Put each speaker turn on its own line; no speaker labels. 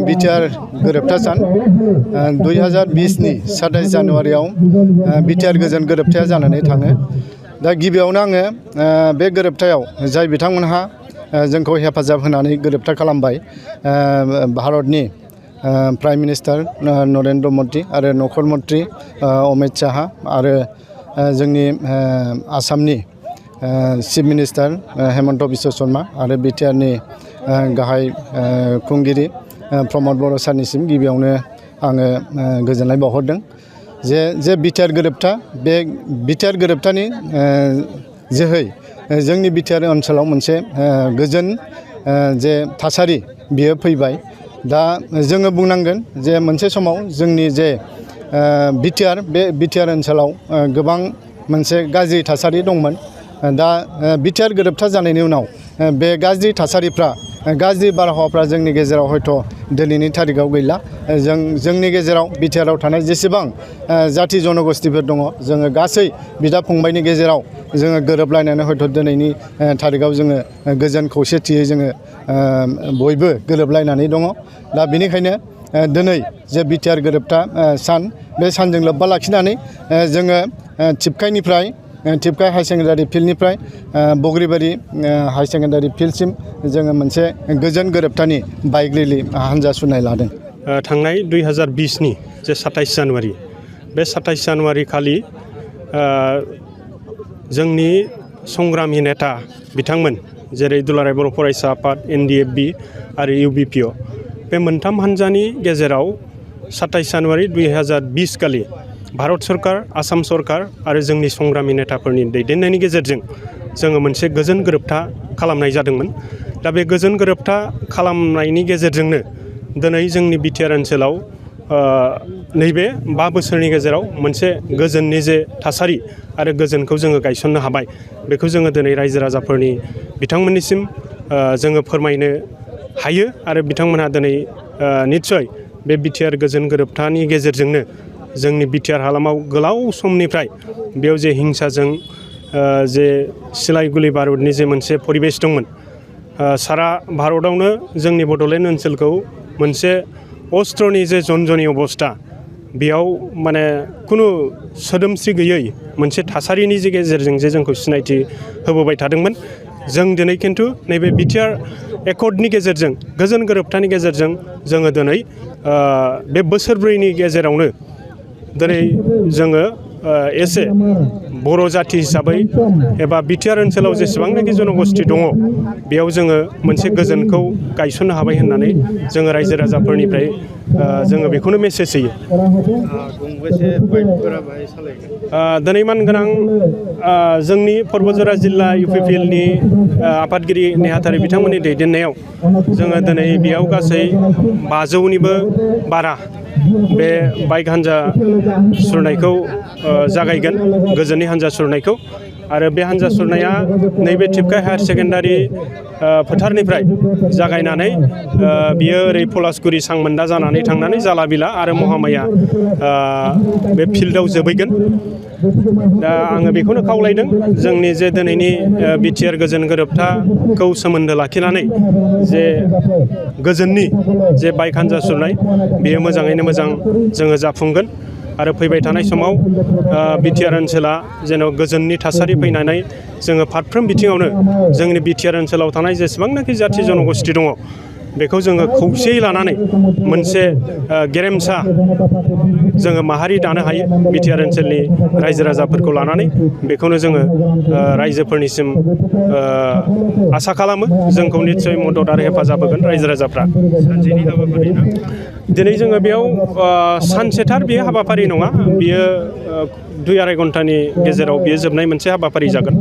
BTR गोरोबथा सान 2020 नि 27 जानुवारियाव बिटिआर गोजोन गोरोबथाया जानानै थाङो। दा गिबियावनो आङो बे गोरोबथायाव जाय बिथांमोनहा जोंखौ हेफाजाब होनानै गोरोबथा खालामबाय, भारतनि प्राइम मिनिस्टार नरेन्द्र मदि आरो नखर मन्त्रि अमित शाह आरो जोंनि आसामनि चिफ मिनिस्टार हेमन्त बिश्व शर्मा आरो बिटिआरनि गाहाय खुंगिरि प्रमद बर' सारनिसिम गिबियावनो आङो गोजोननाय बावहरदों जे बिटिआर गोरोबथा, बे बिटिआर गोरोबथानि जोहै जोंनि बिटिआर ओनसोलाव मोनसे गोजोन जे थासारि बियो फैबाय। दा जोङो बुंनांगोन जे मोनसे समाव जोंनि जे बिटिआर, बे बिटिआर ओनसोलाव गोबां मोनसे गाज्रि थासारि दंमोन। दा बिटिआर गोरोबथा जानायनि उनाव बे गाज्रि थासारिफ्रा, गाज्रि बारहावाफ्रा जोंनि गेजेराव हयथ' दिनैनि थारिखाव गैला। जोंनि गेजेराव बिटिआराव थानाय जेसेबां जाथि जनगोष्ठीफोर दङ, जोङो गासै बिदा फंबायनि गेजेराव जोङो गोरोबलायनानै हयथ' दिनैनि थारिखाव जोङो गोजोन खौसेथियै जोङो बयबो गोरोबलायनानै दङ। दा बेनिखायनो दिनै जे बिटिआर गोरोबथा सान, बे सानजों लोब्बा लाखिनानै जोङो टिपकाइ हाई सेकेन्डारि फिल्डनिफ्राय बग्रिबारि हाई सेकेन्डारि फिल्डसिम जोङो मोनसे गोजोन गोरोबथानि बाइक रेलि हान्जा सुरनाय लादों।
थांनाय 2020 नि जे 27 जानुवारि, बे 27 जानुवारि खालि जोंनि संग्रामि नेता बिथांमोन जेरै दुलाराय बर' फरायसा आफाद, NDFB आरो UBPO, बे मोनथाम हान्जानि गेजेराव 27 जानुवारि 2020 खालि भारत सरकार, आसाम सरकार आरो जोंनि संग्रामि नेताफोरनि दैदेननायनि गेजेरजों जोङो मोनसे गोजोन गोरोबथा खालामनाय जादोंमोन। दा बे गोजोन गोरोबथा खालामनायनि गेजेरजोंनो दिनै जोंनि बिटिआर ओनसोलाव नैबे 5 बोसोरनि गेजेराव मोनसे गोजोननि जे थासारि आरो गोजोनखौ जोङो गायसननो हाबाय। बेखौ जोङो दिनै रायजो राजाफोरनि बिथांमोननिसिम जोङो फोरमायनो हायो आरो बिथांमोनहा दिनै निस्सय बे बिटिआर गोजोन गोरोबथानि गेजेरजोंनो जोंनि बिटिआर हालामाव गोलाव समनिफ्राय बेयाव जे हिंसाजों जे सिलाय गुलि बारुदनि जे मोनसे परिबेस दंमोन, सारा भारतआवनो जोंनि बड'लेण्ड ओनसोलखौ मोनसे अस्त्रनि जे जनजनि अबस्था, बेयाव माने खुनु सोदोमस्रि गैयै मोनसे थासारिनि गेजेरजों जे जोंखौ सिनायथि होबोबाय थादोंमोन। जों दिनै खिन्थु नैबे बिटिआर एकर्डनि गेजेरजों, गोजोन गोरोबथानि गेजेरजों जोङो दिनै बे बोसोरब्रैनि गेजेरावनो दिनै जोङो एसे बर' जाथि हिसाबै एबा बिटिआर ओनसोलाव जेसेबांनाखि जनगोष्ठी दङ, बेयाव जोङो मोनसे गोजोनखौ गायसननो हाबाय होननानै जोङो रायजो राजाफोरनिफ्राय जोङो बेखौनो मेसेज होयो। दिनै मानगोनां जोंनि पर्बतझरा जिल्ला UPPLनि आफादगिरि नेहाथारि बिथांमोननि दैदेननायाव जोङो दिनै बेयाव गासै 500निबो बारा बे बाइक हान्जा सुरनायखौ जागायगोन, गोजोननि हान्जा सुरनायखौ। आरो बे हान्जा सुरनाया नैबे टिपकाइ हायार सेकेन्डारि फोथारनिफ्राय जागायनानै बियो ओरै पलासगुरि सांमोन्दा जानानै थांनानै जालाबिला आरो महामाया बे फिल्डआव जोबहैगोन। दा आङो बेखौनो खावलायदों, जोंनि जे दिनैनि बिटिआर गोजोन गोरोबथाखौ सोमोन्दो लाखिनानै जे गोजोननि जे बाइक हान्जा सुरनाय, बेयो मोजाङैनो मोजां जोङो जाफुंगोन। आरो फैबाय थानाय समाव बिटिआर ओनसोला जेन' गोजोननि थासारि फैनानै जोङो फारफ्रोम बिथिङावनो जोंनि बिटिआर ओनसोलाव थानाय जेसेबांनाखि जाथि जनगोष्ठी दङ, बेखौ जोङो खौसेयै लानानै मोनसे गेरेमसा जोङो माहारि दानो हायो बिटिआर ओनसोलनि रायजो राजाफोरखौ लानानै। बेखौनो जोङो रायजोफोरनिसिम आसा खालामो। जोंखौ निस्सय मदद आरो हेफाजाब होगोन रायजो राजाफ्रा। दिनै जोङो बेयाव सानसेथार बेयो हाबाफारि नङा, बियो 2-2.5 घन्टानि गेजेराव बियो जोबनाय मोनसे हाबाफारि जागोन।